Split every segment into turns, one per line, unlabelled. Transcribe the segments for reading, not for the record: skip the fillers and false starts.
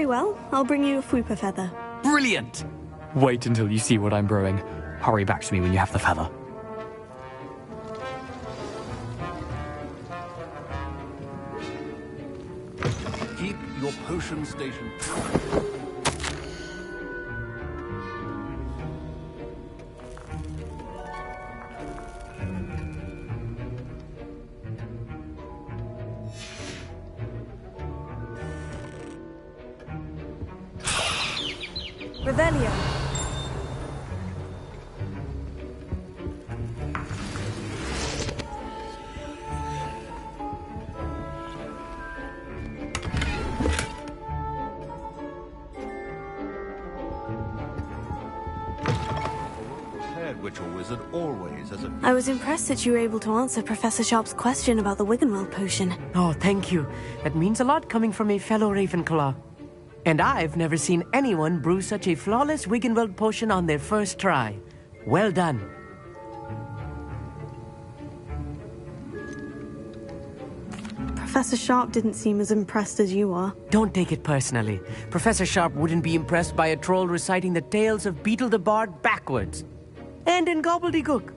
Very well. I'll bring you a Fwooper feather.
Brilliant! Wait until you see what I'm brewing. Hurry back to me when you have the feather.
Keep your potion station.
Revelio.
Witch or wizard always has a...
I was impressed that you were able to answer Professor Sharp's question about the Wiggenweld potion.
Oh, thank you. That means a lot coming from a fellow Ravenclaw. And I've never seen anyone brew such a flawless Wiggenweld potion on their first try. Well done.
Professor Sharp didn't seem as impressed as you are.
Don't take it personally. Professor Sharp wouldn't be impressed by a troll reciting the tales of Beetle the Bard backwards. And in gobbledygook.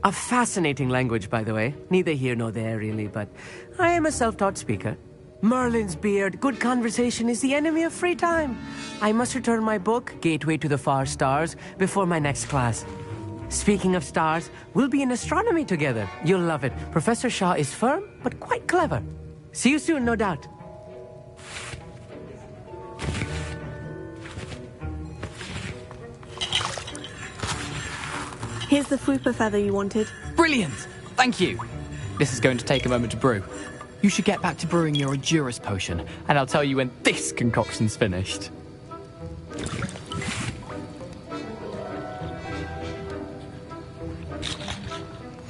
A fascinating language, by the way. Neither here nor there, really, but I am a self-taught speaker. Merlin's beard, good conversation is the enemy of free time. I must return my book, Gateway to the Far Stars, before my next class. Speaking of stars, we'll be in astronomy together. You'll love it. Professor Shaw is firm, but quite clever. See you soon, no doubt.
Here's the Fwooper feather you wanted.
Brilliant! Thank you! This is going to take a moment to brew. You should get back to brewing your Endurus potion, and I'll tell you when this concoction's finished.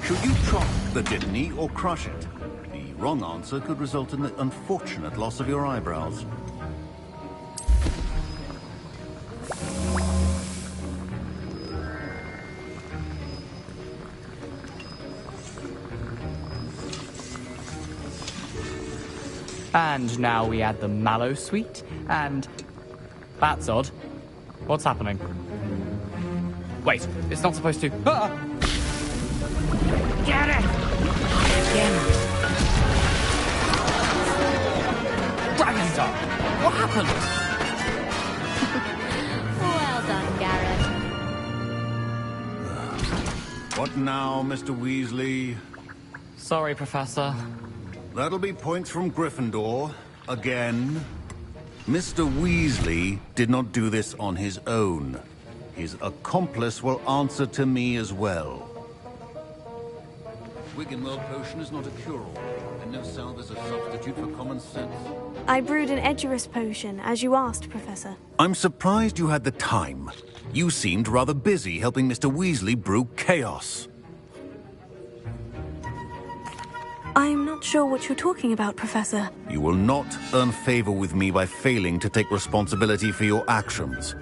Should you chop the Dittany or crush it? The wrong answer could result in the unfortunate loss of your eyebrows.
And now we add the mallow sweet, and... That's odd. What's happening? Wait, it's not supposed to... Ah!
Get it! Again.
Dragonstar! What happened?
Well done, Garrett.
What now, Mr. Weasley?
Sorry, Professor.
That'll be points from Gryffindor. Again. Mr. Weasley did not do this on his own. His accomplice will answer to me as well. Wiggenweld potion is not a cure-all, and no salve is a substitute for common sense.
I brewed an Edurus potion, as you asked, Professor.
I'm surprised you had the time. You seemed rather busy helping Mr. Weasley brew chaos.
I'm not sure what you're talking about, Professor.
You will not earn favor with me by failing to take responsibility for your actions.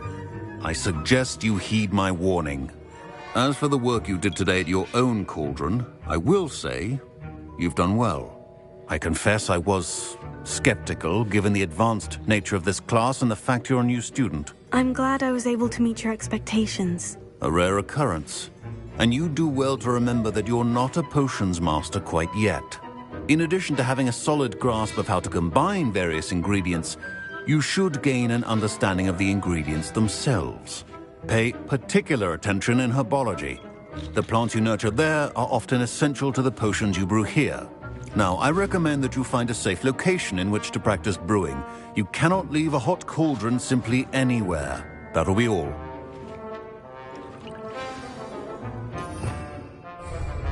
I suggest you heed my warning. As for the work you did today at your own cauldron, I will say you've done well. I confess I was skeptical, given the advanced nature of this class and the fact you're a new student.
I'm glad I was able to meet your expectations.
A rare occurrence. And you do well to remember that you're not a potions master quite yet. In addition to having a solid grasp of how to combine various ingredients, you should gain an understanding of the ingredients themselves. Pay particular attention in herbology. The plants you nurture there are often essential to the potions you brew here. Now, I recommend that you find a safe location in which to practice brewing. You cannot leave a hot cauldron simply anywhere. That'll be all.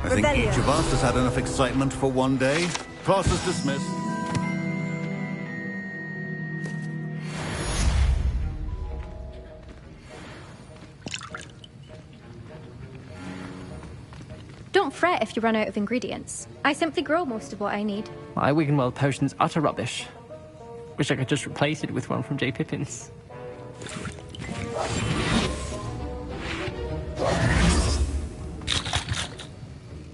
I think each of us has had enough excitement for one day. Class is dismissed.
Don't fret if you run out of ingredients. I simply grow most of what I need.
My Wiggenweld potion's utter rubbish. Wish I could just replace it with one from J. Pippin's.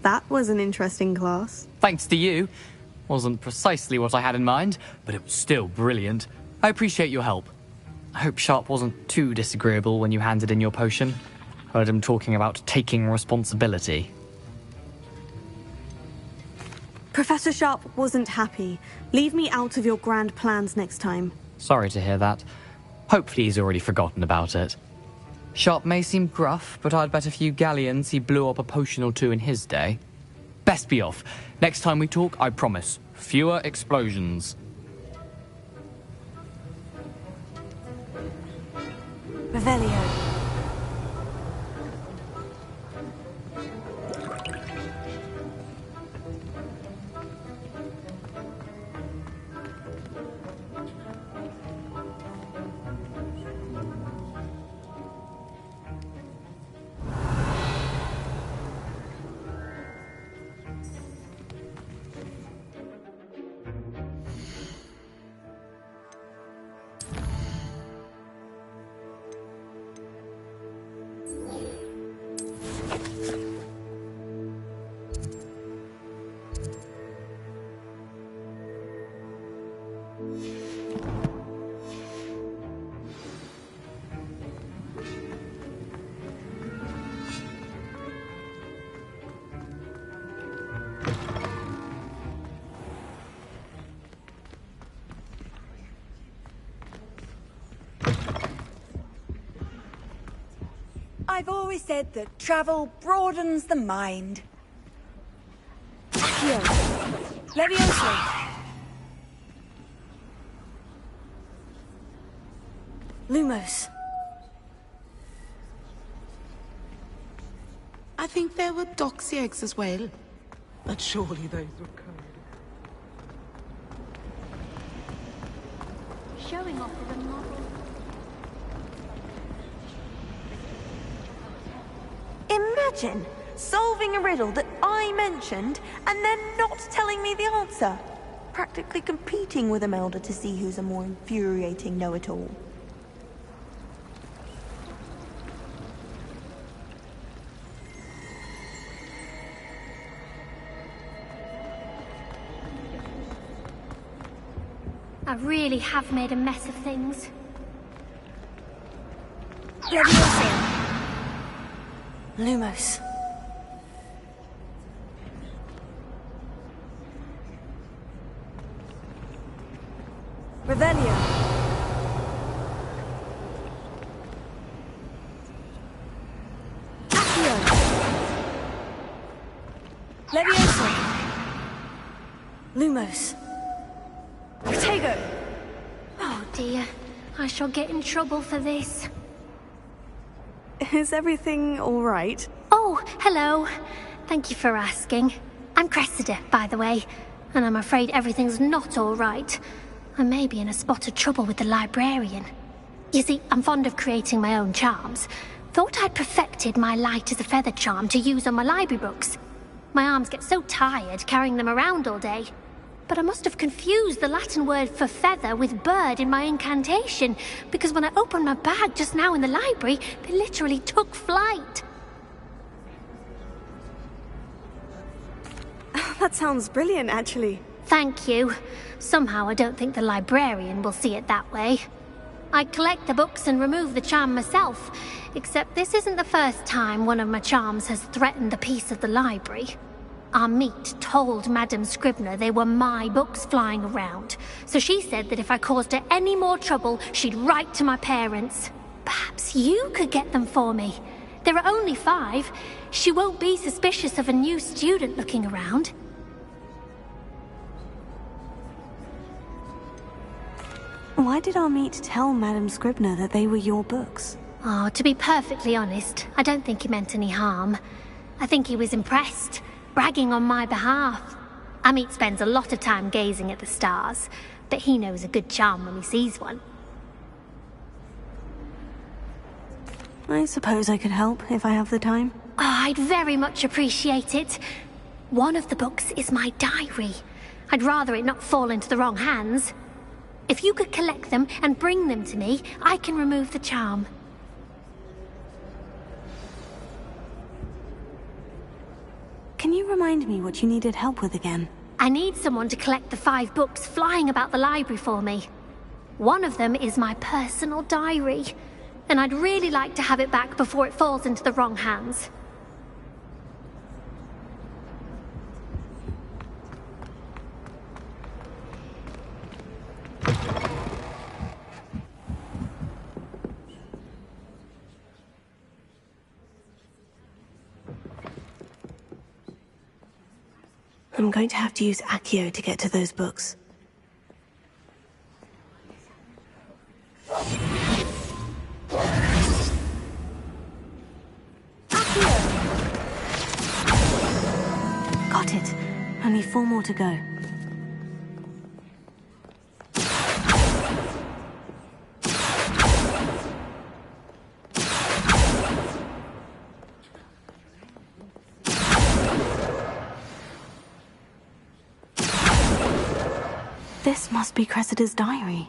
That was an interesting class.
Thanks to you. Wasn't precisely what I had in mind, but it was still brilliant. I appreciate your help. I hope Sharp wasn't too disagreeable when you handed in your potion. Heard him talking about taking responsibility.
Professor Sharp wasn't happy. Leave me out of your grand plans next time.
Sorry to hear that. Hopefully he's already forgotten about it. Sharp may seem gruff, but I'd bet a few galleons he blew up a potion or two in his day. Best be off. Next time we talk, I promise, fewer explosions.
Revelio.
I've always said that travel broadens the mind. Here. Levioso.
Lumos.
I think there were doxy eggs as well. But surely those were cold.
Showing off with a model.
Imagine solving a riddle that I mentioned and then not telling me the answer. Practically competing with Imelda to see who's a more infuriating know-it-all.
I really have made a mess of things.
Levioso.
Lumos.
Revelio. Accio. Levioso.
Lumos.
Protego.
Oh dear, I shall get in trouble for this.
Is everything all right?
Oh, hello. Thank you for asking. I'm Cressida, by the way, and I'm afraid everything's not all right. I may be in a spot of trouble with the librarian. You see, I'm fond of creating my own charms. Thought I'd perfected my light as a feather charm to use on my library books. My arms get so tired carrying them around all day. But I must have confused the Latin word for feather with bird in my incantation, because when I opened my bag just now in the library, they literally took flight.
That sounds brilliant, actually.
Thank you. Somehow I don't think the librarian will see it that way. I collect the books and remove the charm myself, except this isn't the first time one of my charms has threatened the peace of the library. Our meet told Madame Scribner they were my books flying around, so she said that if I caused her any more trouble, she'd write to my parents. Perhaps you could get them for me. There are only 5. She won't be suspicious of a new student looking around.
Why did our meet tell Madame Scribner that they were your books?
Oh, to be perfectly honest, I don't think he meant any harm. I think he was impressed, bragging on my behalf. Amit spends a lot of time gazing at the stars, but he knows a good charm when he sees one.
I suppose I could help if I have the time.
Oh, I'd very much appreciate it. One of the books is my diary. I'd rather it not fall into the wrong hands. If you could collect them and bring them to me, I can remove the charm.
Can you remind me what you needed help with again?
I need someone to collect the 5 books flying about the library for me. One of them is my personal diary, and I'd really like to have it back before it falls into the wrong hands.
I'm going to have to use Accio to get to those books. Got it. Only 4 more to go. This must be Cressida's diary.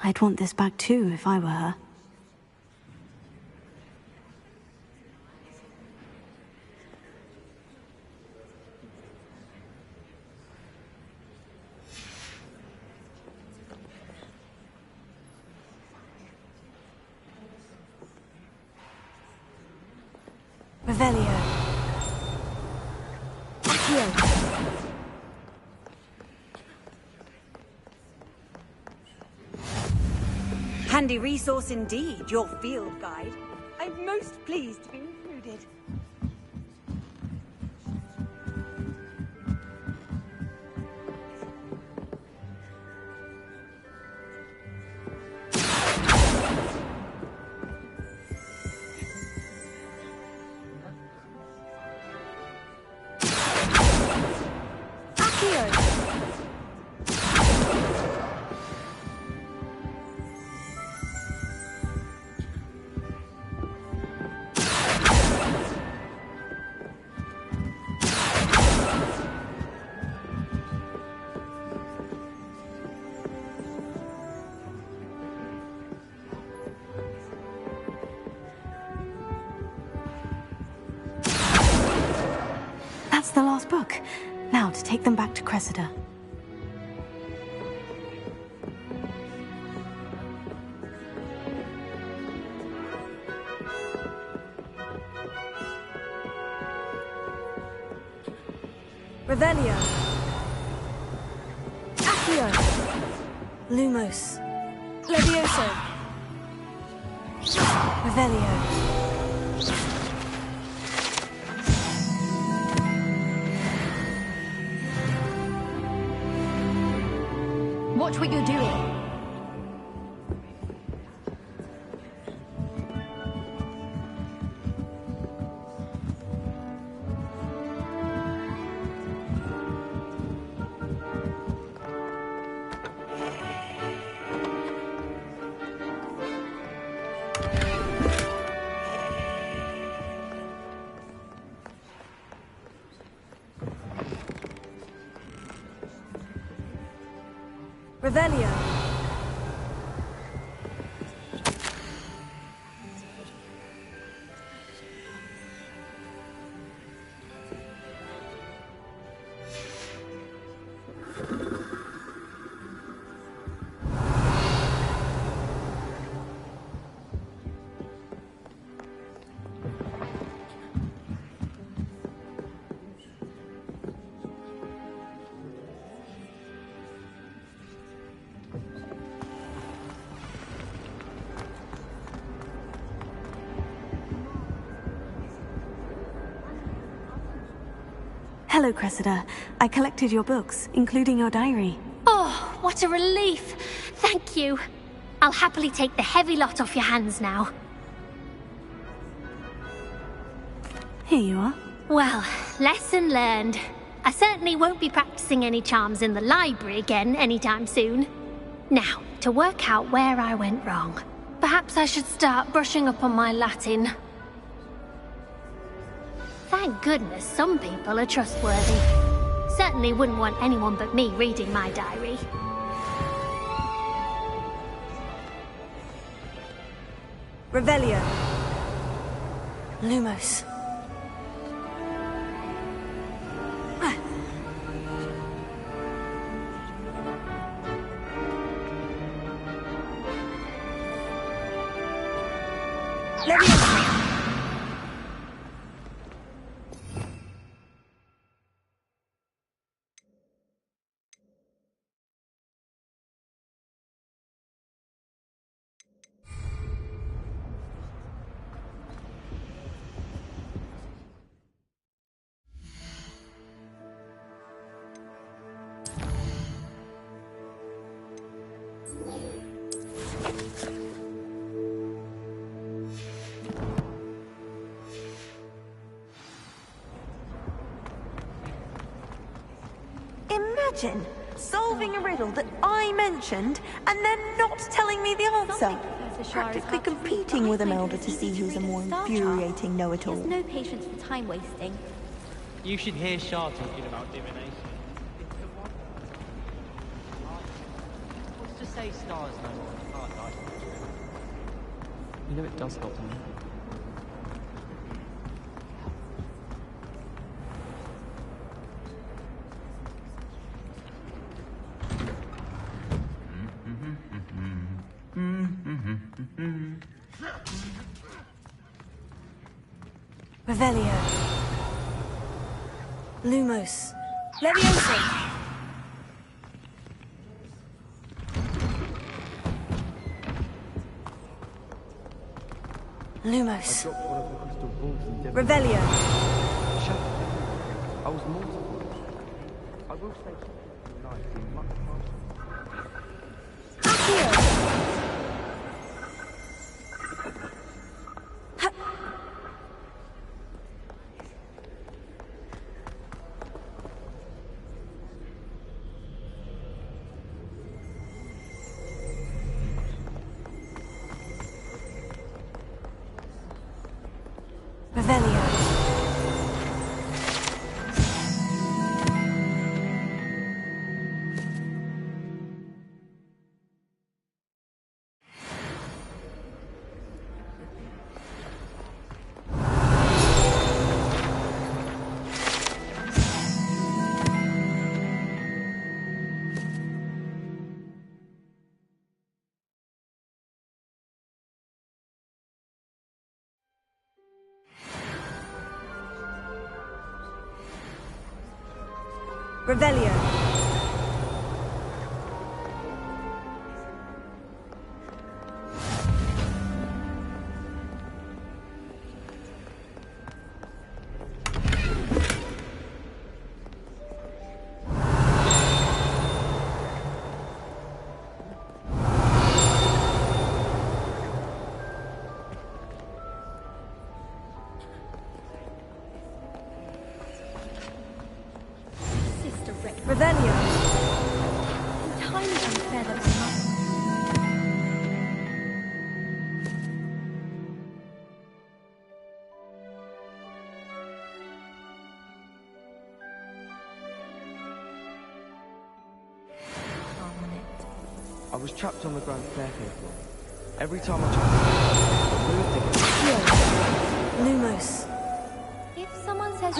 I'd want this back too if I were her. Revelio. Accio.
Handy resource indeed, your field guide. I'm most pleased to be included.
That's the last book. Now to take them back to Cressida. Revelio. Accio. Lumos. Levioso. Revelio.
Watch what you're doing.
Revelio. Hello, Cressida. I collected your books, including your diary.
Oh, what a relief. Thank you. I'll happily take the heavy lot off your hands now.
Here you are.
Well, lesson learned. I certainly won't be practicing any charms in the library again anytime soon. Now, to work out where I went wrong. Perhaps I should start brushing up on my Latin. Thank goodness some people are trustworthy. Certainly wouldn't want anyone but me reading my diary.
Revelio. Lumos.
Imagine solving a riddle that I mentioned and then not telling me the answer. Practically competing with Imelda to see who's a more infuriating know-it-all.
No patience for time wasting.
You should hear Shah talking about divination. What's to say stars know what the heart like?
You know it does help me.
Revelio. Lumos. Leviosa. Lumos. Revelio.
I was mortified. I will say life in much
Revelio. Revelio. Revelio.
Entirely unfair that my mother.
I was trapped on the grand staircase. Every time I tried to moved again.
Lumos.
If someone says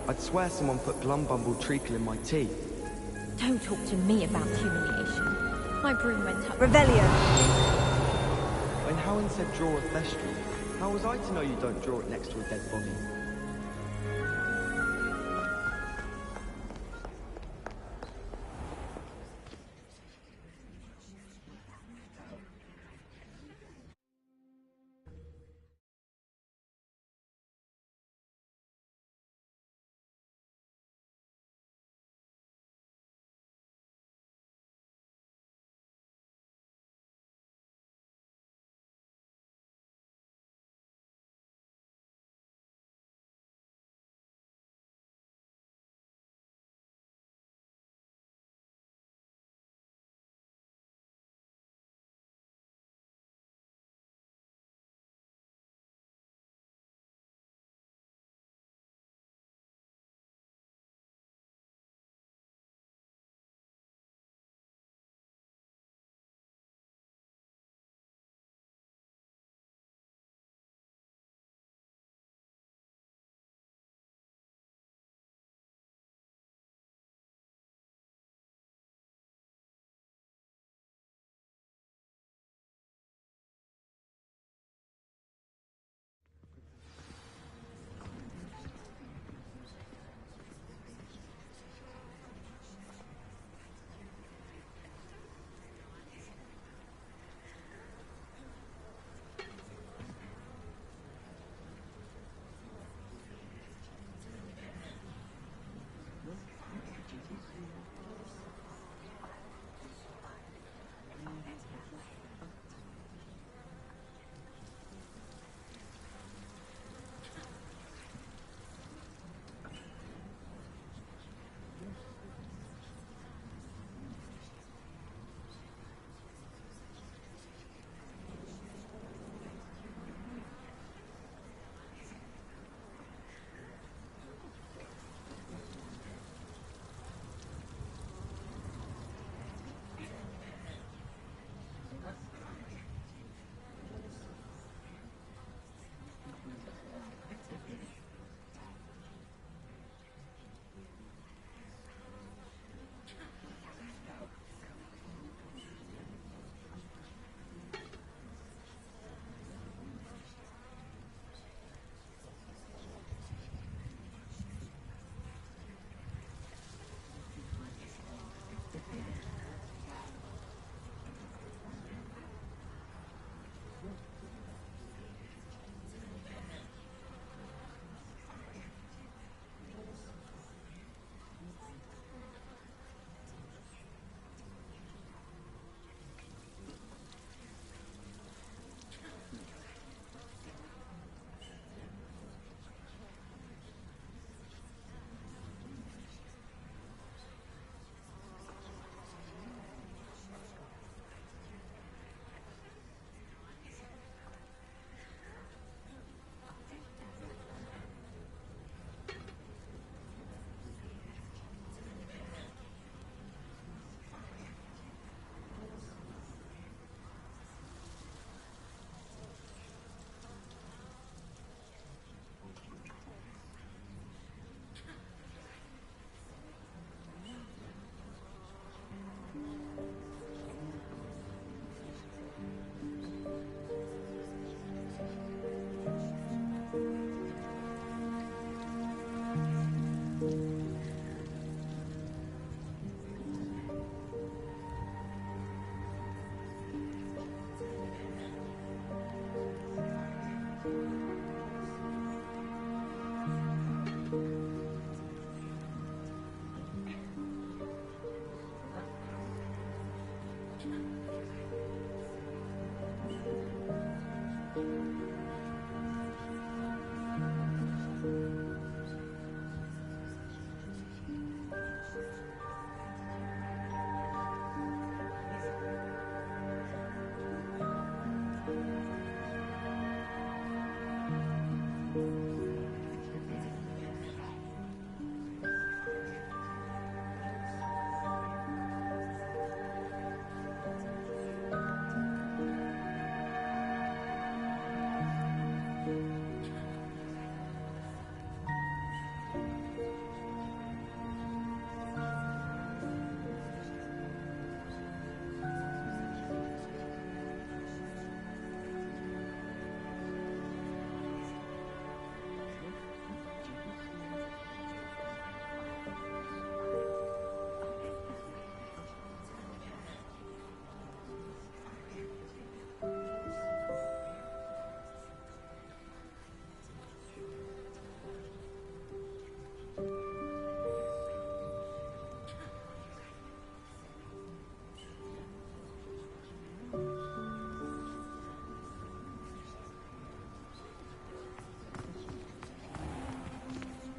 I'd swear someone put Glumbumble treacle in my tea.
Don't talk to me about humiliation. My broom went up.
Revelio.
When Helen said draw a thestral, how was I to know you don't draw it next to a dead body?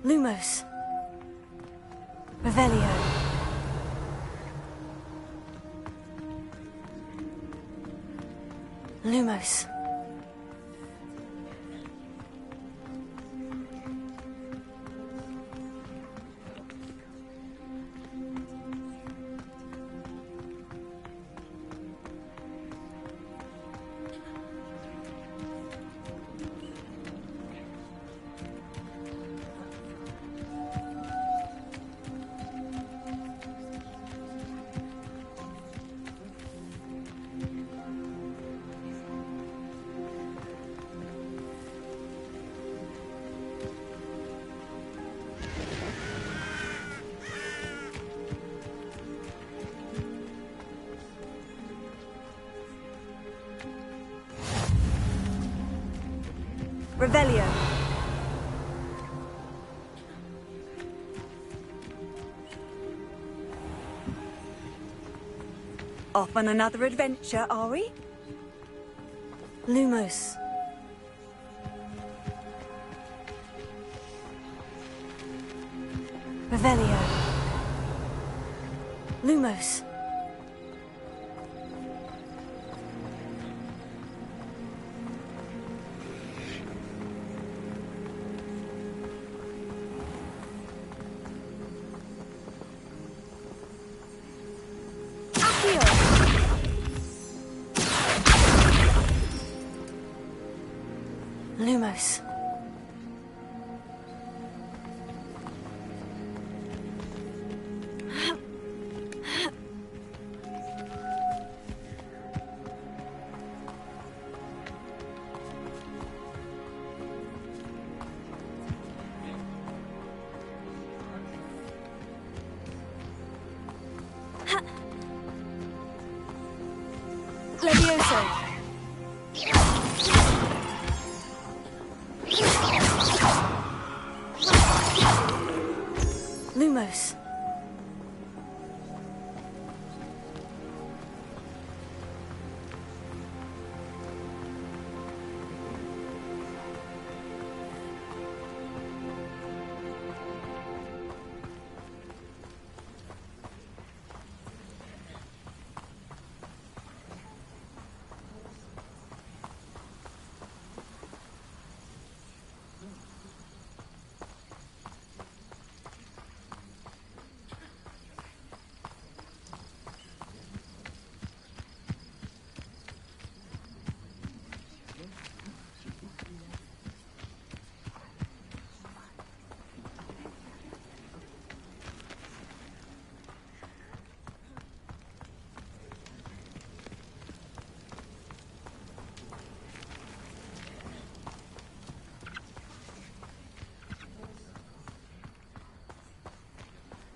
Lumos. Revelio. Lumos. Revelio.
Off on another adventure, are we?
Lumos. Revelio. Lumos. Lumos. Levioso. Lumos.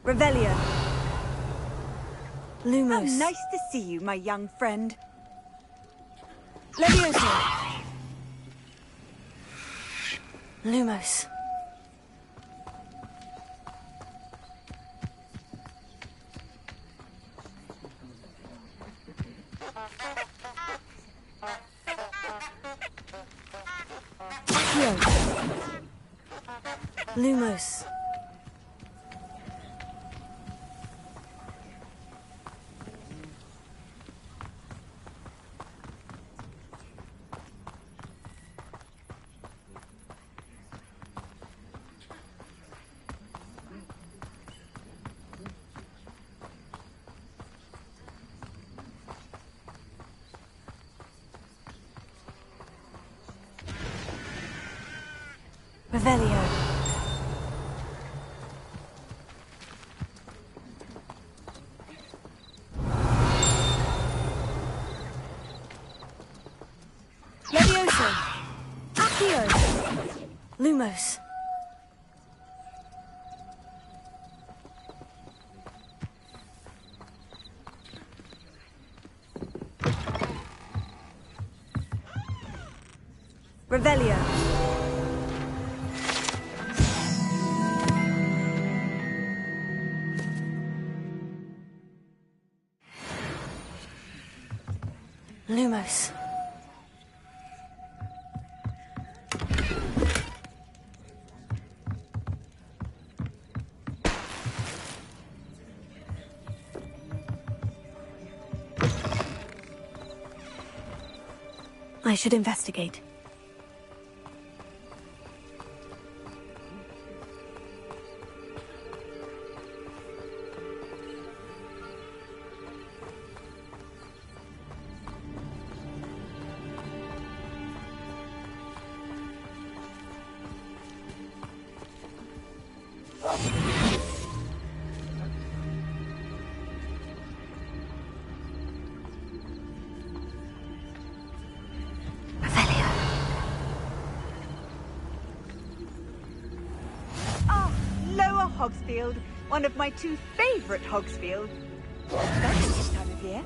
Revelio. Lumos.
How nice to see you, my young friend.
Levioso. Lumos. Accio. Lumos. Revelio. Levioso. Accio. Lumos. Revelio. Lumos.
I should investigate.
Hogsfield, one of my 2 favorite Hogsfields. That's this time of year.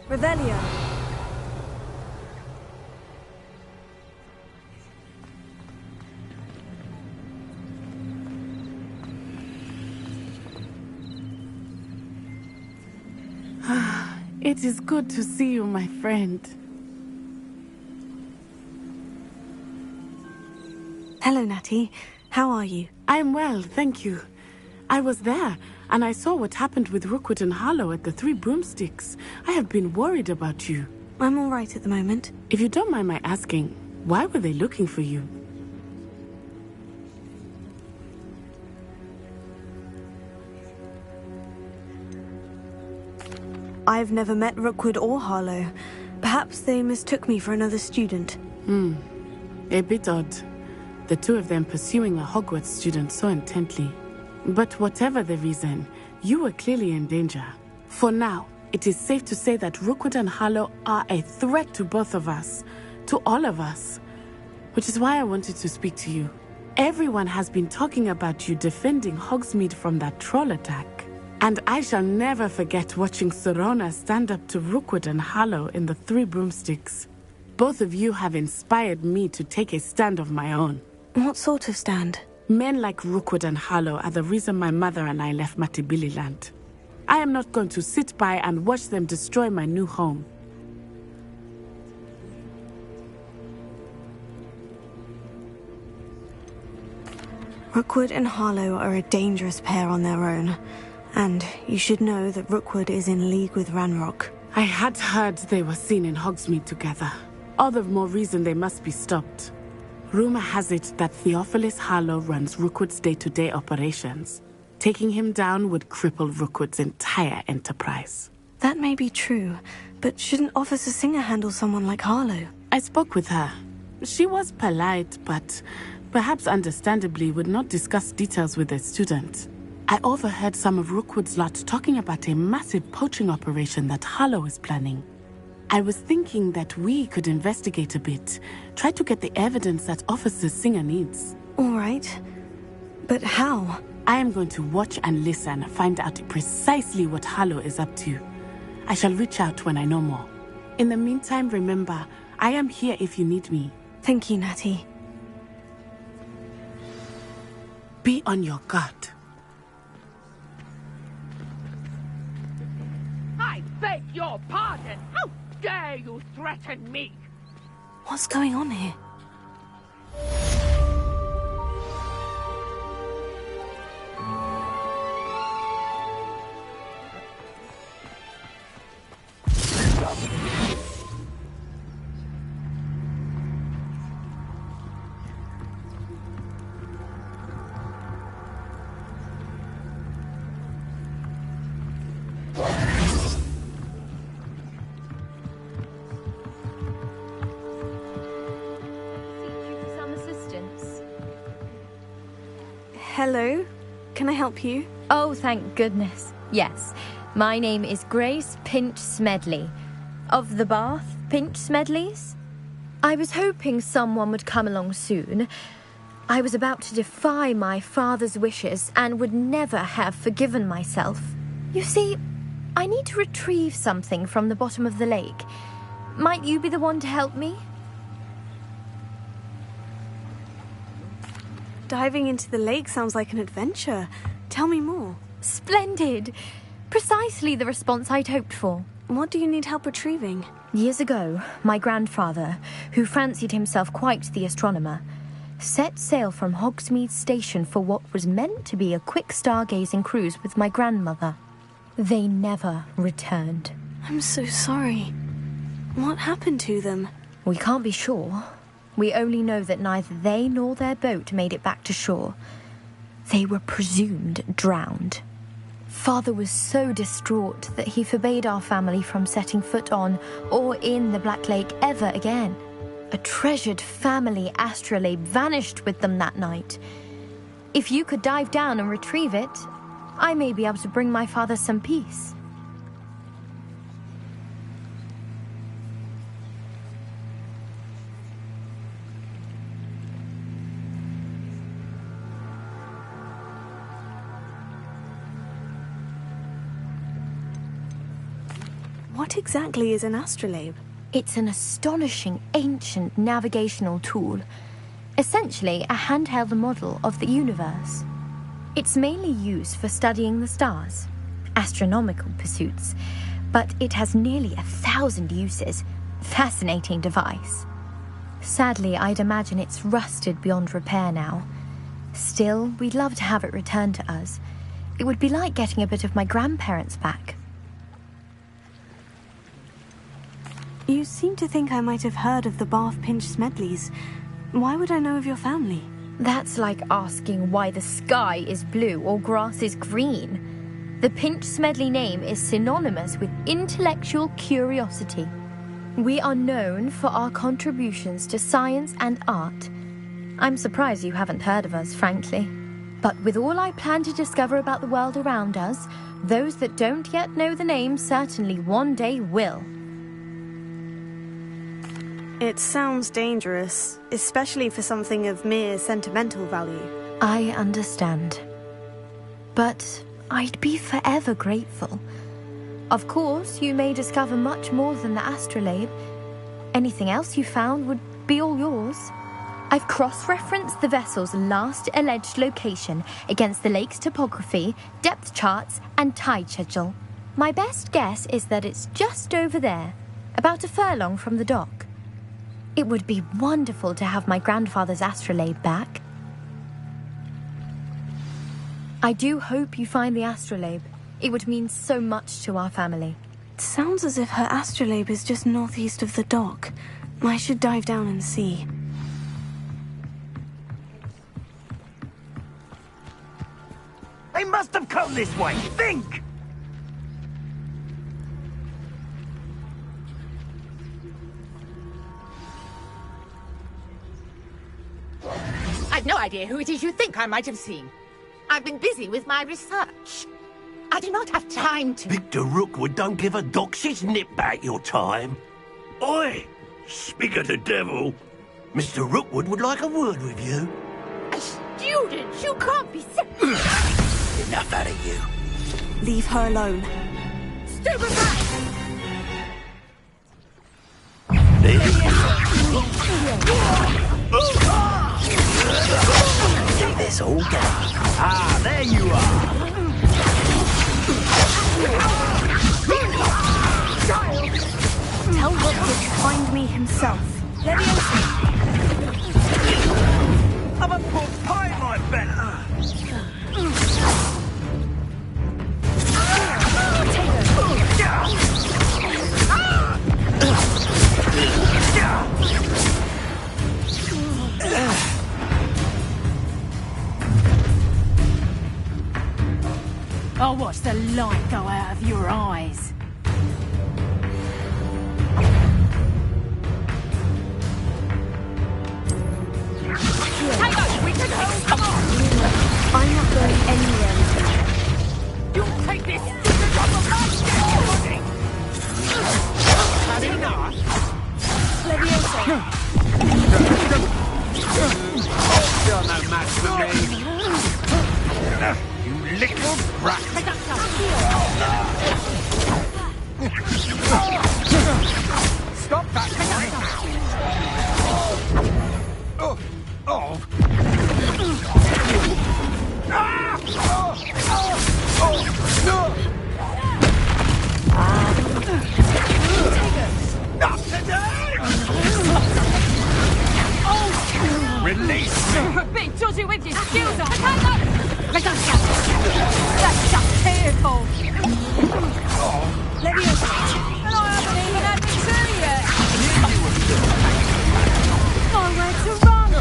Revelio.
It is good to see you, my friend.
Hello, Natty. How are you?
I'm well, thank you. I was there, and I saw what happened with Rookwood and Harlow at the Three Broomsticks. I have been worried about you.
I'm all right at the moment.
If you don't mind my asking, why were they looking for you?
I've never met Rookwood or Harlow. Perhaps they mistook me for another student.
A bit odd. The two of them pursuing a Hogwarts student so intently. But whatever the reason, you were clearly in danger. For now, it is safe to say that Rookwood and Harlow are a threat to both of us. To all of us. Which is why I wanted to speak to you. Everyone has been talking about you defending Hogsmeade from that troll attack. And I shall never forget watching Sorona stand up to Rookwood and Harlow in the Three Broomsticks. Both of you have inspired me to take a stand of my own.
What sort of stand?
Men like Rookwood and Harlow are the reason my mother and I left Matibili land. I am not going to sit by and watch them destroy my new home.
Rookwood and Harlow are a dangerous pair on their own. And you should know that Rookwood is in league with Ranrock.
I had heard they were seen in Hogsmeade together. All the more reason they must be stopped. Rumor has it that Theophilus Harlow runs Rookwood's day-to-day operations. Taking him down would cripple Rookwood's entire enterprise.
That may be true, but shouldn't Officer Singer handle someone like Harlow?
I spoke with her. She was polite, but perhaps understandably would not discuss details with a student. I overheard some of Rookwood's lot talking about a massive poaching operation that Harlow is planning. I was thinking that we could investigate a bit, try to get the evidence that Officer Singer needs.
All right. But how?
I am going to watch and listen, find out precisely what Harlow is up to. I shall reach out when I know more. In the meantime, remember, I am here if you need me.
Thank you, Natty.
Be on your guard.
I beg your pardon! How dare you threaten me?
What's going on here? Hello. Can I help you?
Oh, thank goodness. Yes. My name is Grace Pinch Smedley. Of the Bath Pinch Smedleys? I was hoping someone would come along soon. I was about to defy my father's wishes and would never have forgiven myself. You see, I need to retrieve something from the bottom of the lake. Might you be the one to help me?
Diving into the lake sounds like an adventure. Tell me more.
Splendid! Precisely the response I'd hoped for.
What do you need help retrieving?
Years ago, my grandfather, who fancied himself quite the astronomer, set sail from Hogsmeade Station for what was meant to be a quick stargazing cruise with my grandmother. They never returned.
I'm so sorry. What happened to them?
We can't be sure. We only know that neither they nor their boat made it back to shore. They were presumed drowned. Father was so distraught that he forbade our family from setting foot on or in the Black Lake ever again. A treasured family astrolabe vanished with them that night. If you could dive down and retrieve it, I may be able to bring my father some peace.
What exactly is an astrolabe?
It's an astonishing ancient navigational tool. Essentially a handheld model of the universe. It's mainly used for studying the stars, astronomical pursuits, but it has nearly 1,000 uses. Fascinating device. Sadly, I'd imagine it's rusted beyond repair now. Still, we'd love to have it returned to us. It would be like getting a bit of my grandparents back.
You seem to think I might have heard of the Bath Pinch Smedleys. Why would I know of your family?
That's like asking why the sky is blue or grass is green. The Pinch Smedley name is synonymous with intellectual curiosity. We are known for our contributions to science and art. I'm surprised you haven't heard of us, frankly. But with all I plan to discover about the world around us, those that don't yet know the name certainly one day will.
It sounds dangerous, especially for something of mere sentimental value.
I understand. But I'd be forever grateful. Of course, you may discover much more than the astrolabe. Anything else you found would be all yours. I've cross-referenced the vessel's last alleged location against the lake's topography, depth charts, and tide schedule. My best guess is that it's just over there, about a furlong from the dock. It would be wonderful to have my grandfather's astrolabe back. I do hope you find the astrolabe. It would mean so much to our family.
It sounds as if her astrolabe is just northeast of the dock. I should dive down and see.
They must have come this way. Think!
I've no idea who it is you think I might have seen. I've been busy with my research. I do not have time to...
Victor Rookwood don't give a doxy's nip back your time. Oi! Speak of the devil. Mr. Rookwood would like a word with you.
A student? You can't be
Enough out of you.
Leave her alone.
Stupefy!
See this all go. Ah, there you are.
Tell Rookwood to find me himself.
I'm a poor pie, my better.
I'll watch the light go out of your eyes. Hang on, we can hold. Come on.
I'm not going anywhere with you.
You'll take this stupid off of my dead body! Had enough?
Leviosa!
You're no match for me. You little brat.
Stop that!
Oh. Oh. Not today! Release me!
Big dodgy with your skills on! That's just fearful! Leviosa! And I haven't even had me tea yet! Nowhere to run!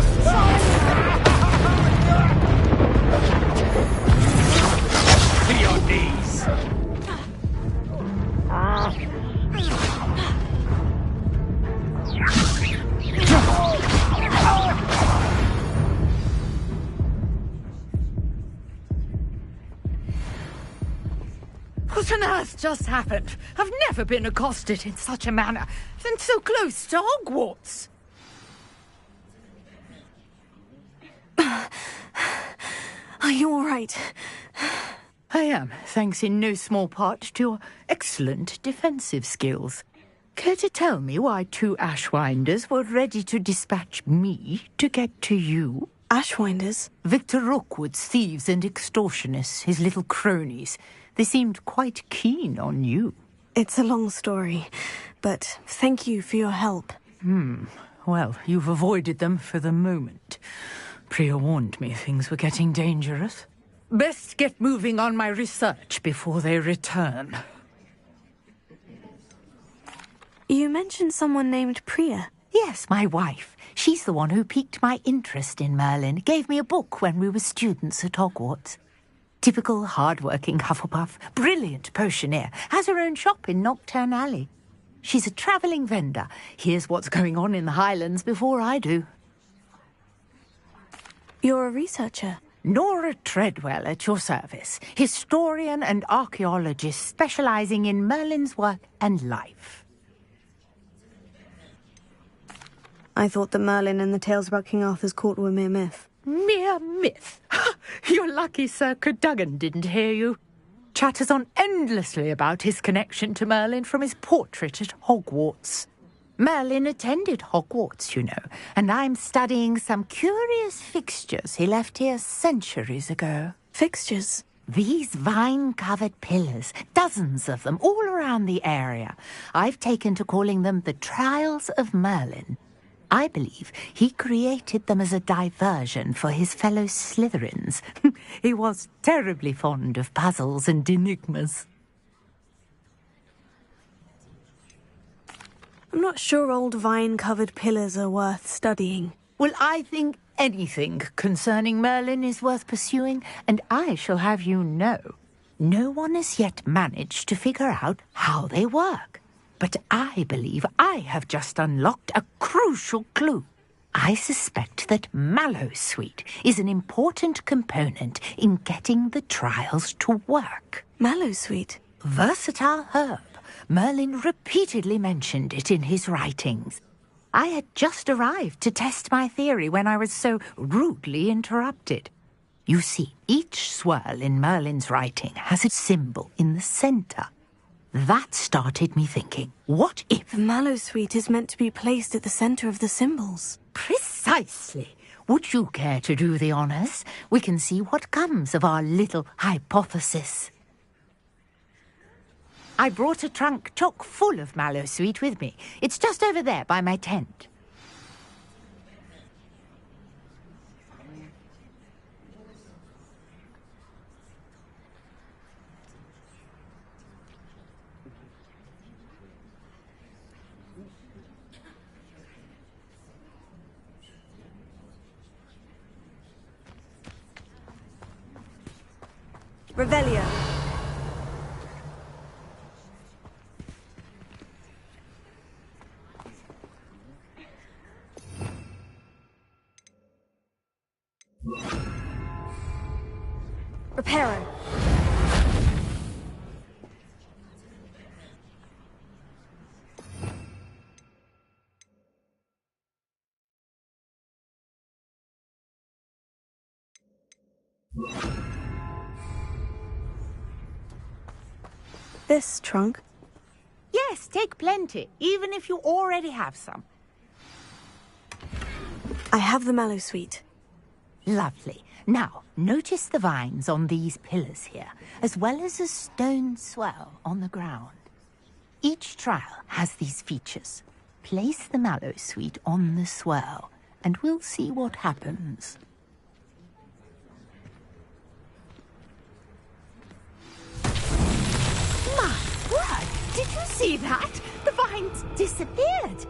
To your knees!
What on earth just happened? I've never been accosted in such a manner, and so close to Hogwarts.
Are you all right?
I am, thanks in no small part to your excellent defensive skills. Care to tell me why 2 Ashwinders were ready to dispatch me to get to you?
Ashwinders?
Victor Rookwood's thieves and extortionists, his little cronies. They seemed quite keen on you.
It's a long story, but thank you for your help.
Well, you've avoided them for the moment. Priya warned me things were getting dangerous. Best get moving on my research before they return.
You mentioned someone named Priya.
Yes, my wife. She's the one who piqued my interest in Merlin. Gave me a book when we were students at Hogwarts. Typical hard-working Hufflepuff, brilliant potioneer, has her own shop in Nocturne Alley. She's a travelling vendor. Hears what's going on in the Highlands before I do.
You're a researcher?
Nora Treadwell at your service, historian and archaeologist specialising in Merlin's work and life.
I thought that Merlin and the tales about King Arthur's court were mere myth.
Mere myth? You're lucky Sir Cadogan didn't hear you. Chatters on endlessly about his connection to Merlin from his portrait at Hogwarts. Merlin attended Hogwarts, you know, and I'm studying some curious fixtures he left here centuries ago.
Fixtures?
These vine-covered pillars, dozens of them, all around the area. I've taken to calling them the Trials of Merlin. I believe he created them as a diversion for his fellow Slytherins. He was terribly fond of puzzles and enigmas.
I'm not sure old vine-covered pillars are worth studying.
Well, I think anything concerning Merlin is worth pursuing, and I shall have you know, no one has yet managed to figure out how they work. But I believe I have just unlocked a crucial clue. I suspect that Mallowsweet is an important component in getting the trials to work.
Mallowsweet?
Versatile herb. Merlin repeatedly mentioned it in his writings. I had just arrived to test my theory when I was so rudely interrupted. You see, each swirl in Merlin's writing has a symbol in the centre. That started me thinking, what if...
The Mallowsweet is meant to be placed at the centre of the symbols.
Precisely. Would you care to do the honours? We can see what comes of our little hypothesis. I brought a trunk chock full of Mallowsweet with me. It's just over there by my tent.
Revelio.
Reparo.
This trunk?
Yes, take plenty, even if you already have some.
I have the mallow sweet.
Lovely. Now, notice the vines on these pillars here, as well as a stone swell on the ground. Each trial has these features. Place the mallow sweet on the swell, and we'll see what happens. My word! Did you see that? The vines disappeared!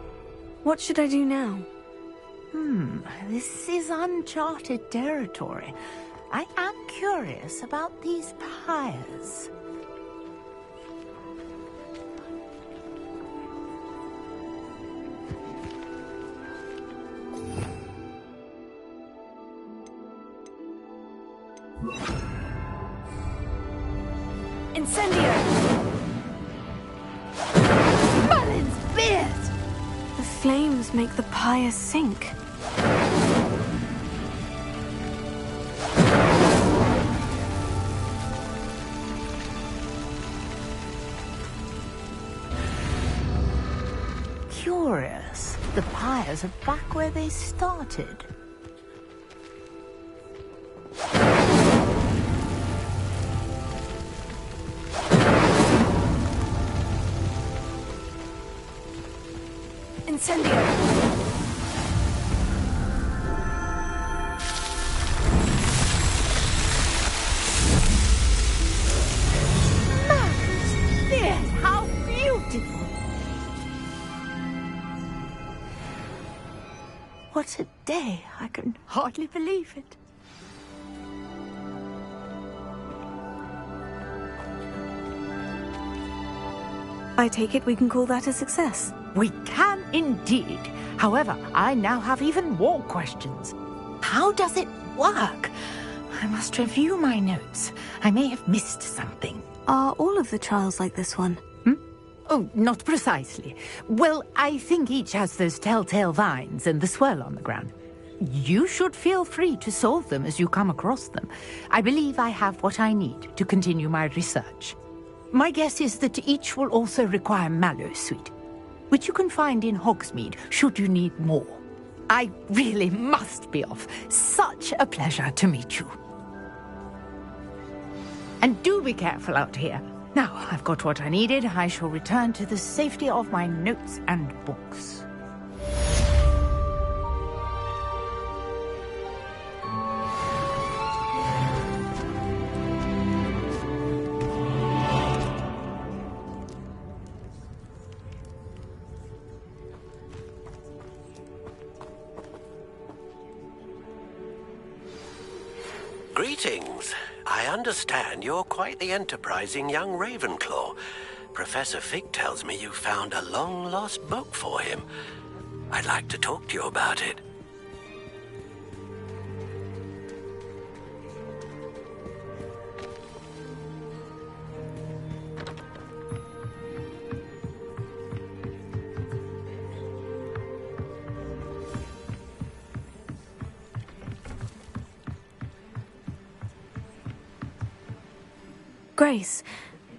What should I do now?
This is uncharted territory. I am curious about these pyres.
Incendio!
Merlin's beard!
The flames make the pyre sink.
Curious. The pyres are back where they started.
Incendio!
How beautiful! What a day! I can hardly believe it.
I take it we can call that a success.
We can indeed. However, I now have even more questions. How does it work? I must review my notes. I may have missed something.
Are all of the trials like this one?
Oh, not precisely. Well, I think each has those telltale vines and the swirl on the ground. You should feel free to solve them as you come across them. I believe I have what I need to continue my research. My guess is that each will also require mallow sweet, which you can find in Hogsmeade should you need more. I really must be off. Such a pleasure to meet you. And do be careful out here. Now, I've got what I needed. I shall return to the safety of my notes and books.
Greetings. I understand you're quite the enterprising young Ravenclaw. Professor Fig tells me you found a long-lost book for him. I'd like to talk to you about it.
Grace,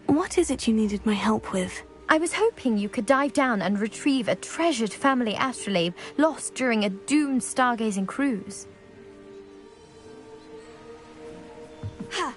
what is it you needed my help with?
I was hoping you could dive down and retrieve a treasured family astrolabe lost during a doomed stargazing cruise.
Ha!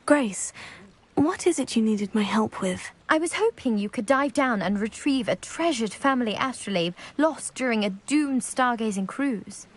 Grace, what is it you needed my help with?
I was hoping you could dive down and retrieve a treasured family astrolabe lost during a doomed stargazing cruise.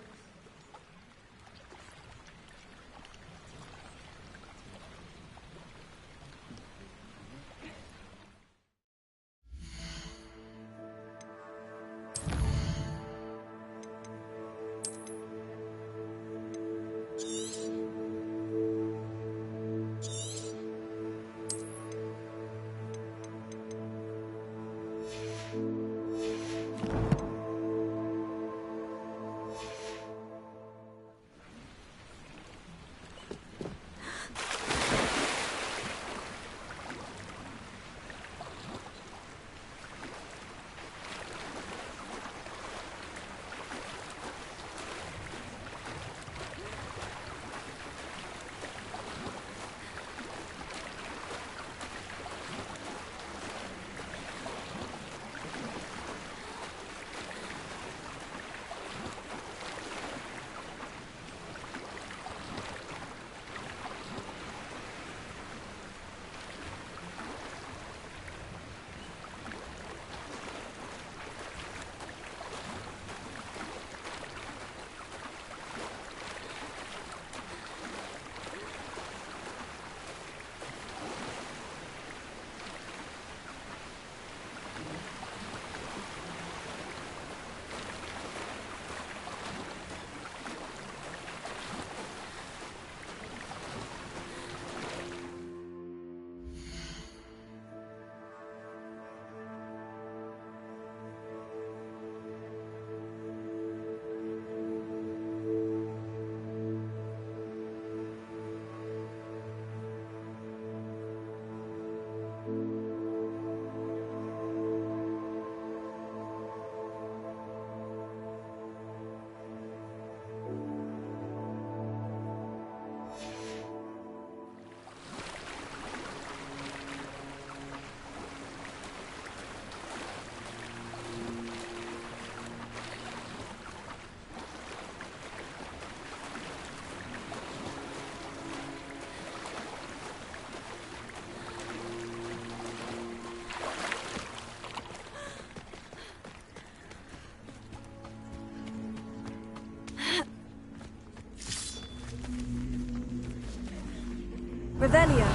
Revelio.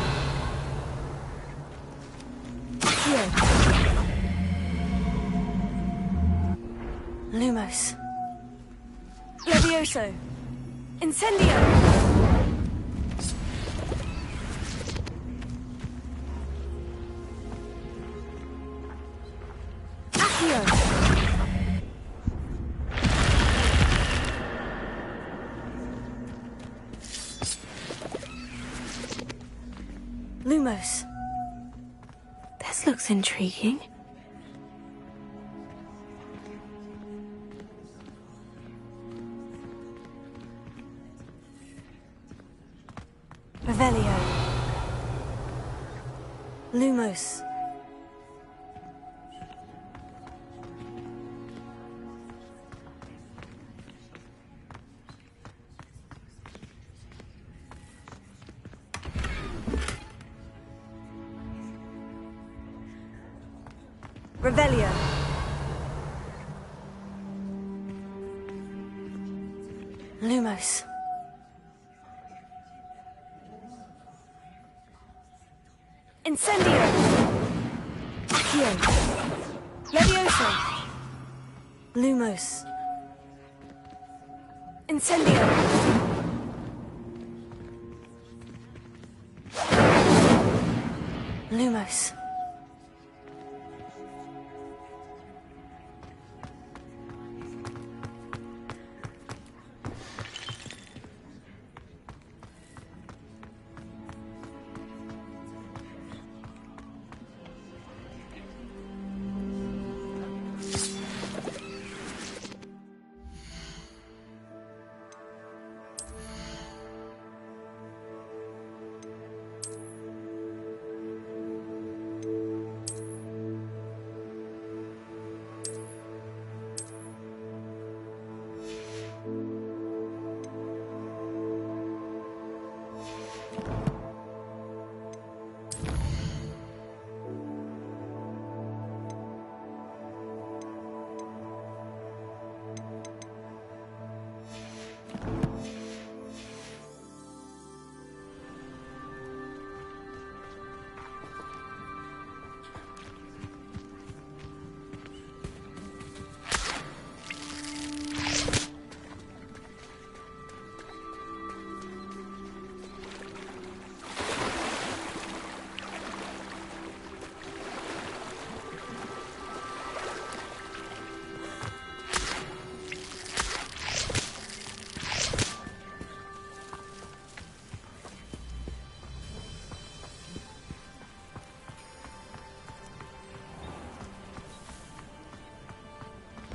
Here. Lumos. Levioso. Incendio. Lumos.
This looks intriguing.
Revelio. Lumos. Revelio. Lumos. Incendio. Accio. Levioso. Lumos. Incendio. Lumos.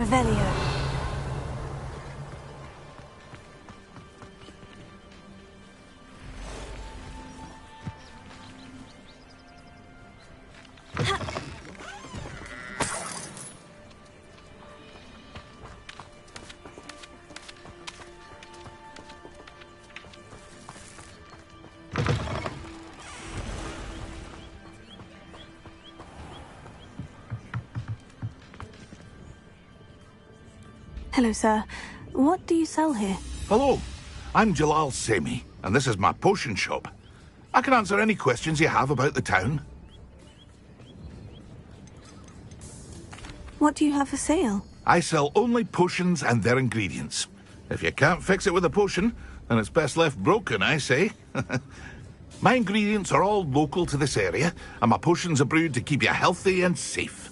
Revelio. Hello, sir. What do you sell here?
Hello, I'm Jalal Semi, and this is my potion shop. I can answer any questions you have about the town.
What do you have for sale?
I sell only potions and their ingredients. If you can't fix it with a potion, then it's best left broken, I say. My ingredients are all local to this area, and my potions are brewed to keep you healthy and safe.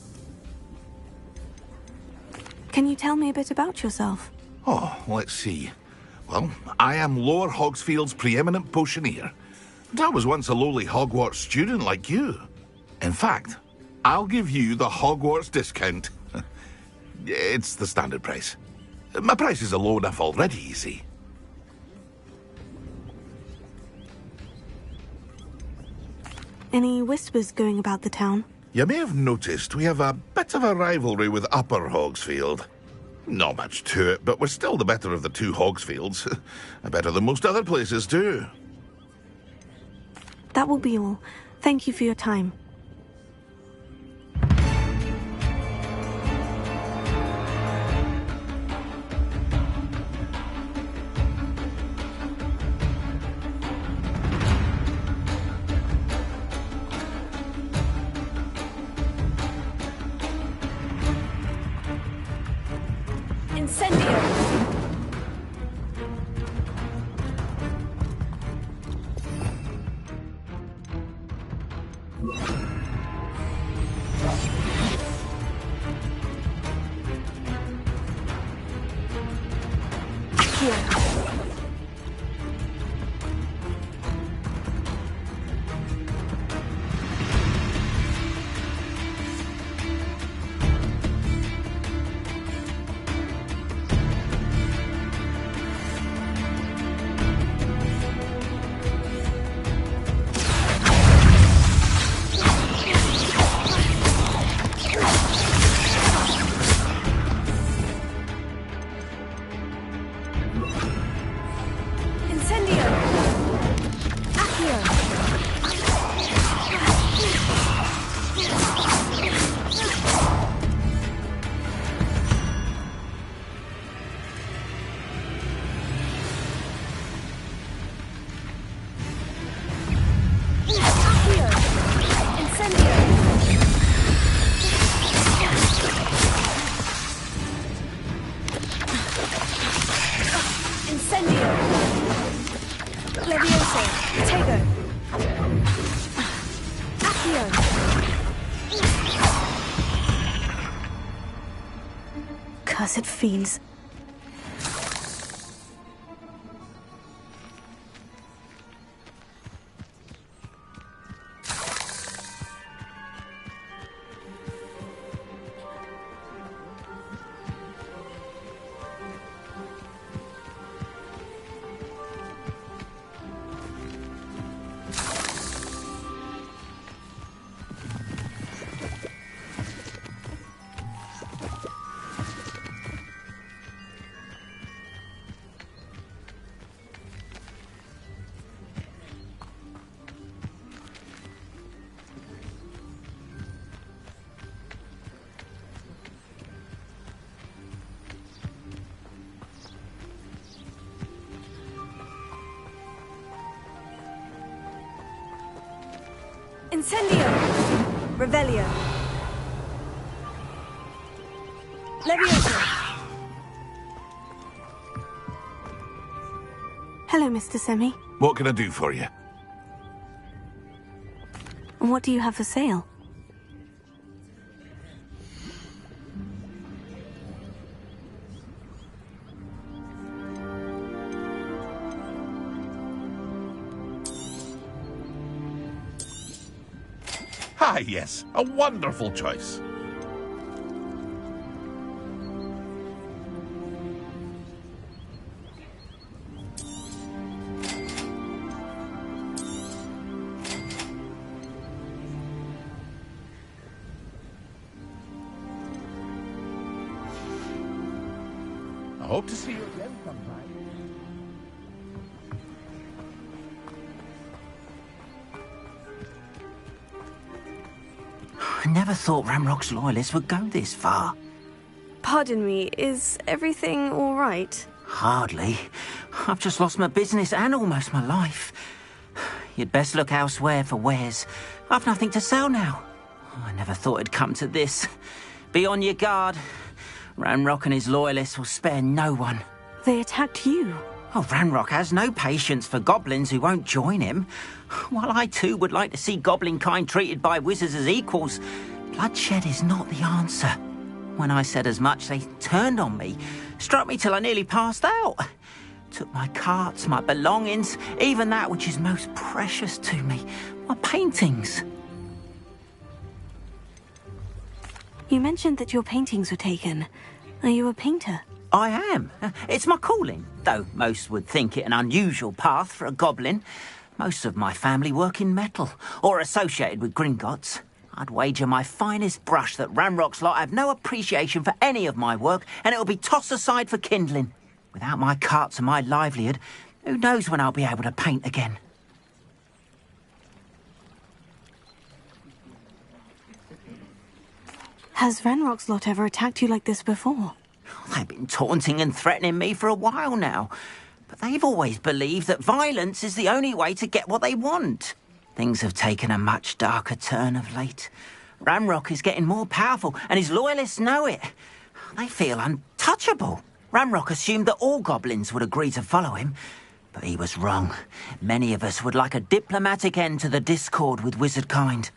Can you tell me a bit about yourself?
Oh, let's see. Well, I am Lower Hogsfield's preeminent potioneer. And I was once a lowly Hogwarts student like you. In fact, I'll give you the Hogwarts discount. It's the standard price. My prices are low enough already, you see.
Any whispers going about the town?
You may have noticed we have a bit of a rivalry with Upper Hogsfield. Not much to it, but we're still the better of the two Hogsfields. Better than most other places, too.
That will be all. Thank you for your time. Cursed fiends.
Incendio! Revelio! Leviosa!
Hello, Mr. Semi.
What can I do for you?
What do you have for sale?
Ah, yes, a wonderful choice. hope to see you again sometime.
I never thought Ranrock's loyalists would go this far.
Pardon me, is everything all right?
Hardly. I've just lost my business and almost my life. You'd best look elsewhere for wares. I've nothing to sell now. I never thought it'd come to this. Be on your guard. Ranrock and his loyalists will spare no one.
They attacked you.
Oh, Ranrock has no patience for goblins who won't join him. While I too would like to see goblin kind treated by wizards as equals, bloodshed is not the answer. When I said as much, they turned on me, struck me till I nearly passed out. Took my carts, my belongings, even that which is most precious to me, my paintings.
You mentioned that your paintings were taken. Are you a painter?
I am. It's my calling, though most would think it an unusual path for a goblin. Most of my family work in metal, or associated with Gringotts. I'd wager my finest brush that Ranrock's lot have no appreciation for any of my work, and it'll be tossed aside for kindling. Without my carts and my livelihood, who knows when I'll be able to paint again?
Has Ranrock's lot ever attacked you like this before?
They've been taunting and threatening me for a while now, but they've always believed that violence is the only way to get what they want. Things have taken a much darker turn of late. Ranrock is getting more powerful, and his loyalists know it. They feel untouchable. Ranrock assumed that all goblins would agree to follow him, but he was wrong. Many of us would like a diplomatic end to the discord with wizard kind.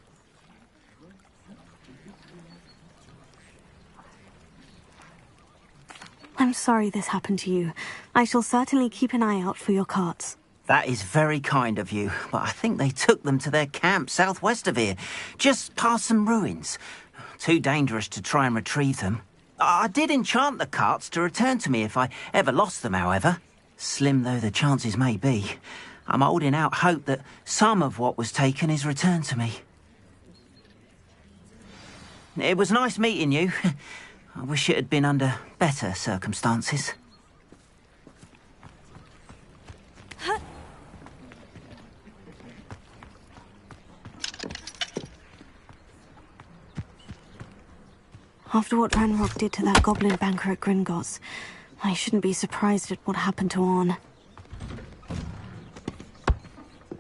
I'm sorry this happened to you. I shall certainly keep an eye out for your carts.
That is very kind of you, but I think they took them to their camp southwest of here, just past some ruins. Too dangerous to try and retrieve them. I did enchant the carts to return to me if I ever lost them, however. Slim though the chances may be, I'm holding out hope that some of what was taken is returned to me. It was nice meeting you. I wish it had been under better circumstances.
After what Ranrock did to that goblin banker at Gringotts, I shouldn't be surprised at what happened to Orn.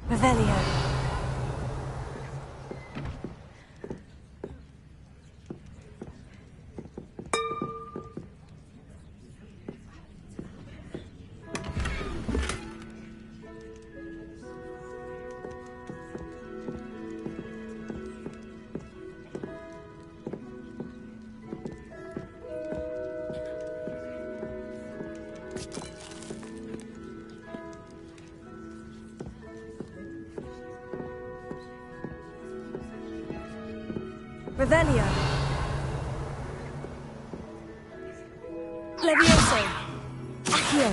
Revelio.
Revelio. Levioso. Accio.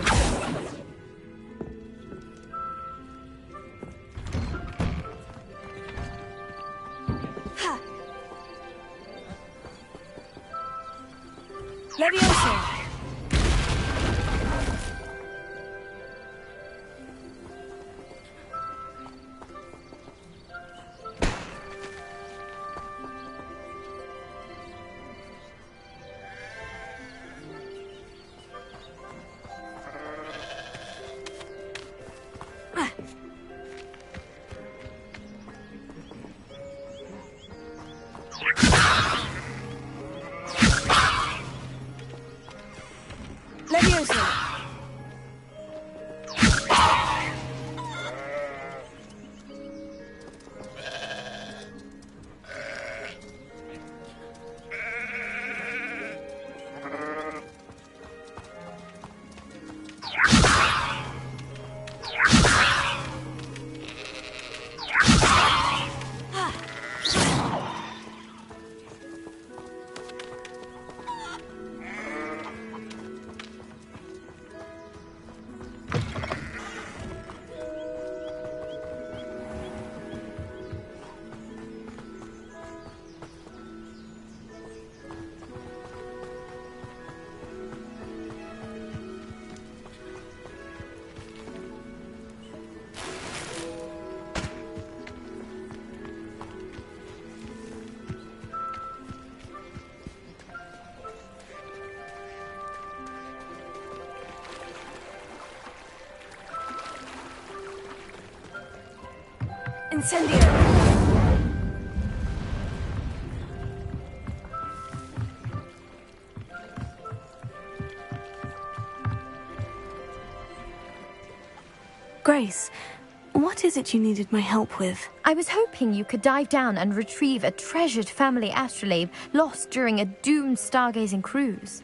Ha. Levioso. Incendio!
Grace, what is it you needed my help with?
I was hoping you could dive down and retrieve a treasured family astrolabe lost during a doomed stargazing cruise.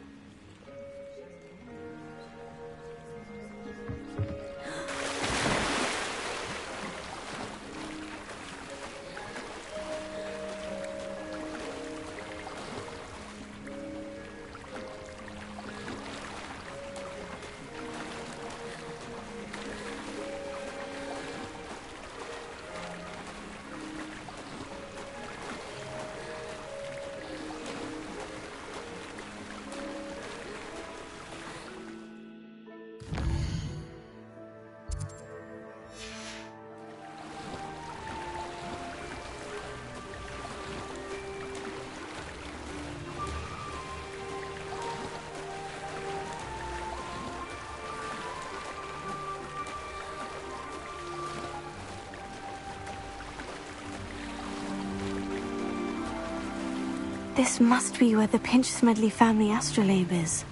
This must be where the Pinch Smedley family astrolabe is.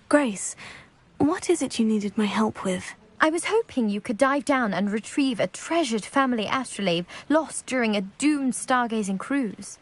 Grace, what is it you needed my help with?
I was hoping you could dive down and retrieve a treasured family astrolabe lost during a doomed stargazing cruise.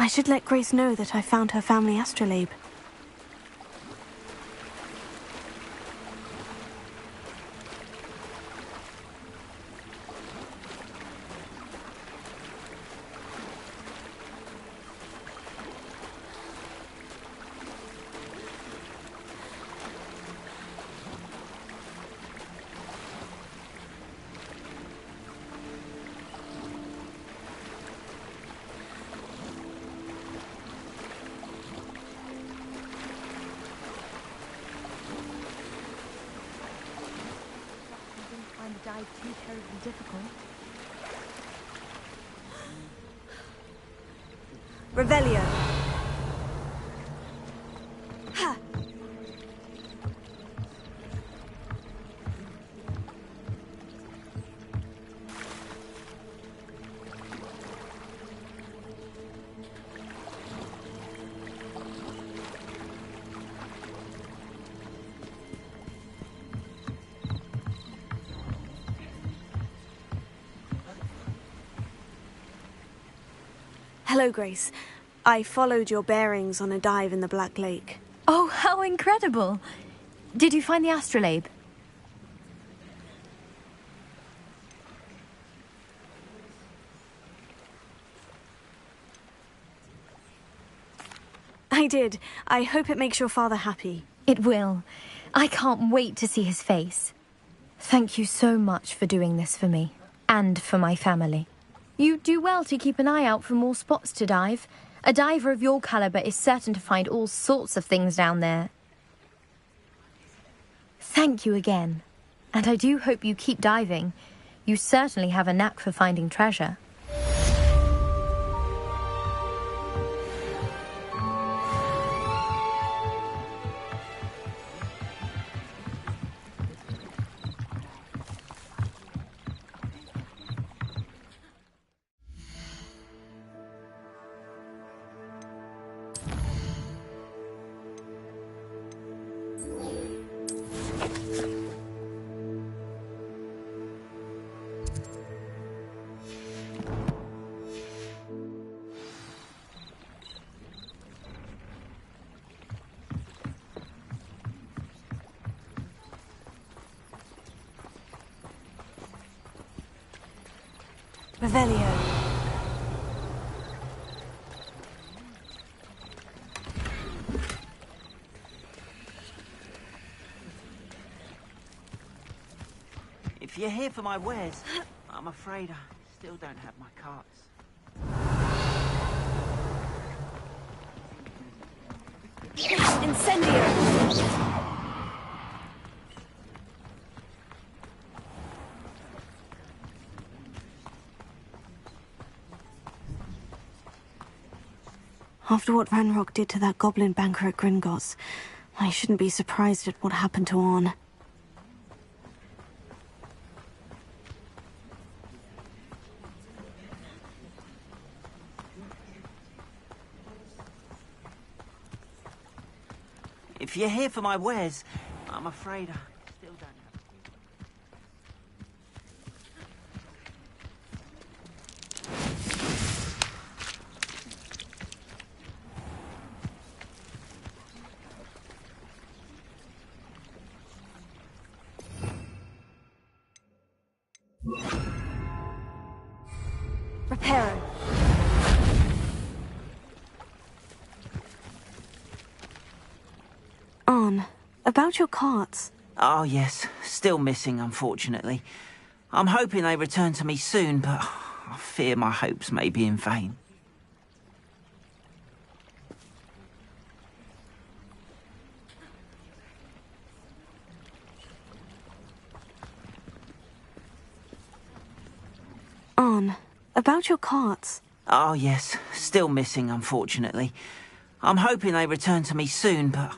I should let Grace know that I found her family astrolabe.
Too terribly difficult.
Revelio. Ha!
Hello, Grace. I followed your bearings on a dive in the Black Lake.
Oh, how incredible! Did you find the astrolabe?
I did. I hope it makes your father happy.
It will. I can't wait to see his face. Thank you so much for doing this for me, and for my family. You do well to keep an eye out for more spots to dive. A diver of your caliber is certain to find all sorts of things down there. Thank you again. And I do hope you keep diving. You certainly have a knack for finding treasure.
Revelio.
If you're here for my wares, I'm afraid I still don't have my carts.
Incendio!
After what Ranrock did to that goblin banker at Gringotts, I shouldn't be surprised at what happened to Orn.
If you're here for my wares, I'm afraid I still don't have.
Reparo.
Arn, about your carts.
Oh, yes. Still missing, unfortunately. I'm hoping they return to me soon, but I fear my hopes may be in vain.
Arn, about your carts.
Oh, yes. Still missing, unfortunately. I'm hoping they return to me soon, but...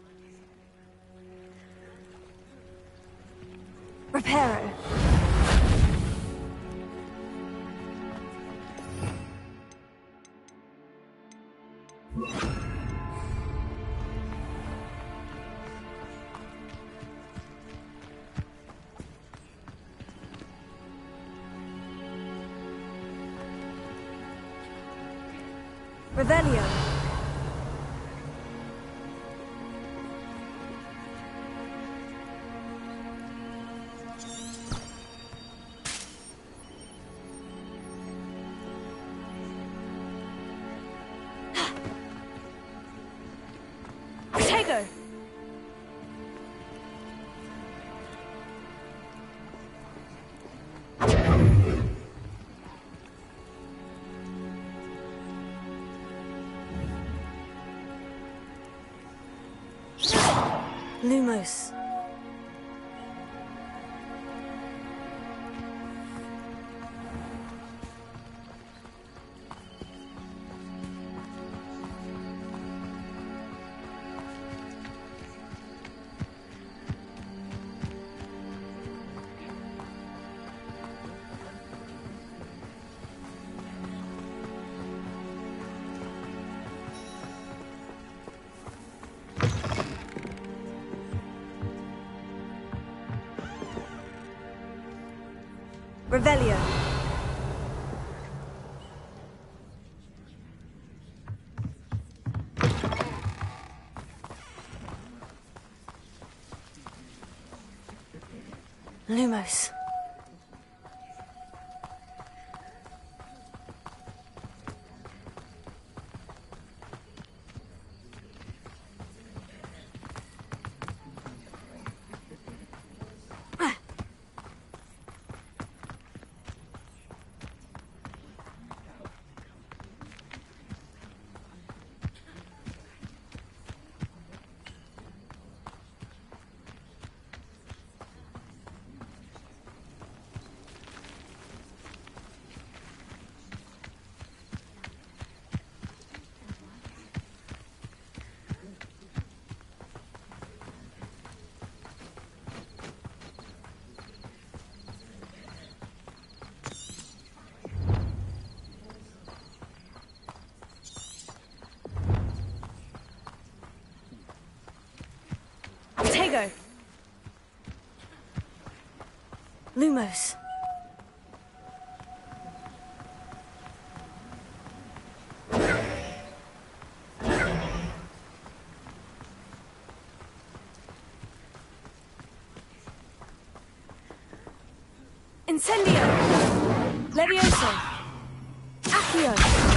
Reparo.
Revelio. Tego.
Lumos.
Revelio.
Lumos.
Tego.
Lumos.
Incendio. Levioso. Accio.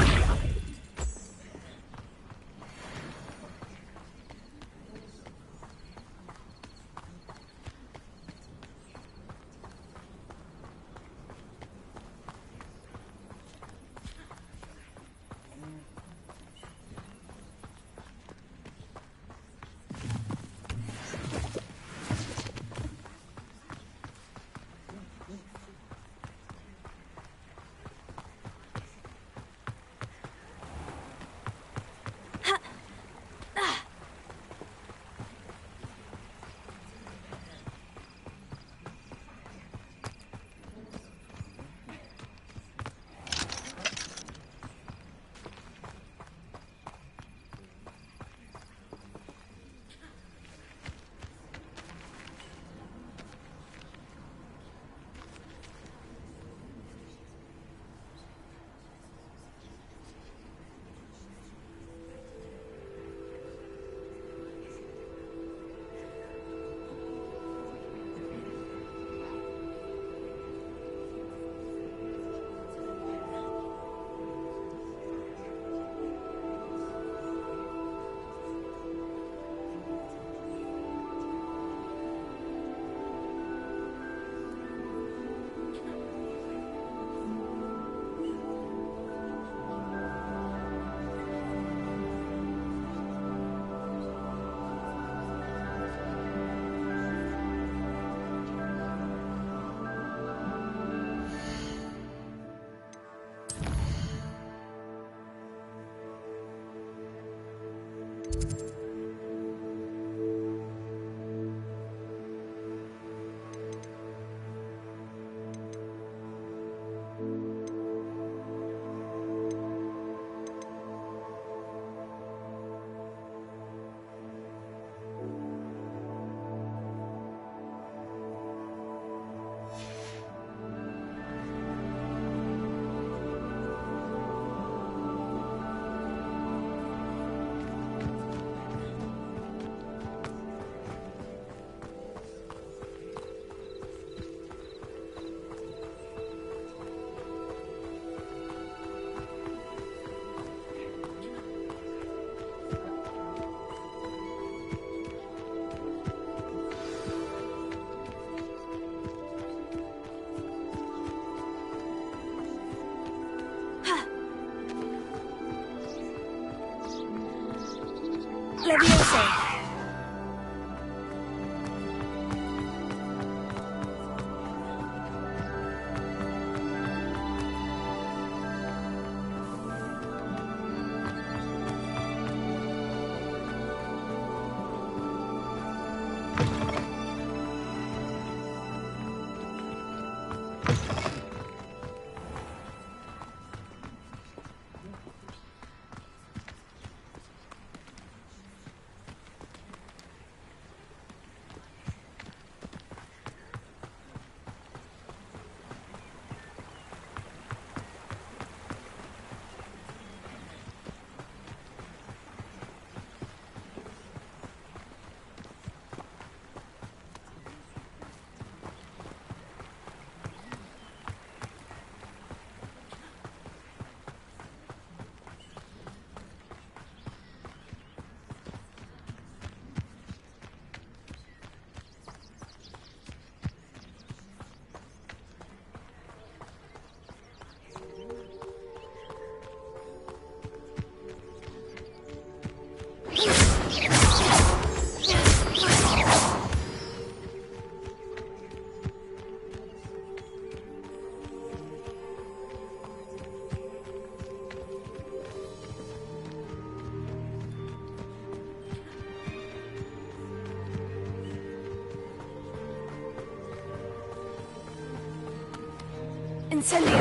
Incendio!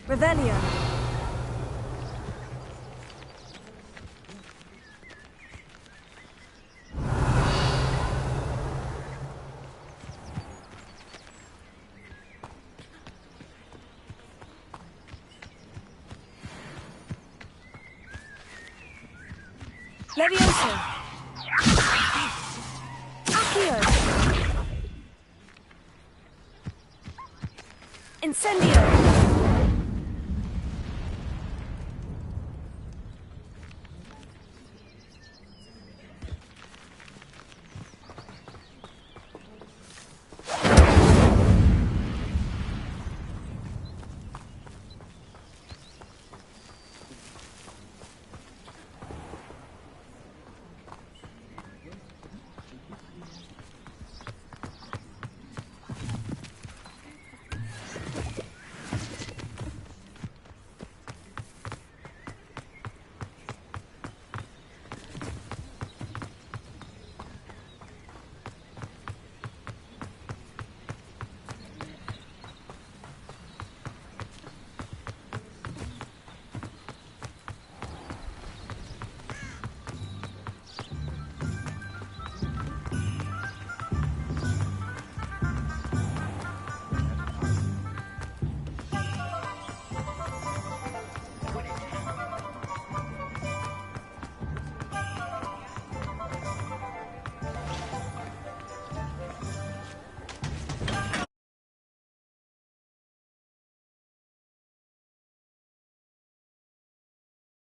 Revelio! Levioso! Accio! Incendio!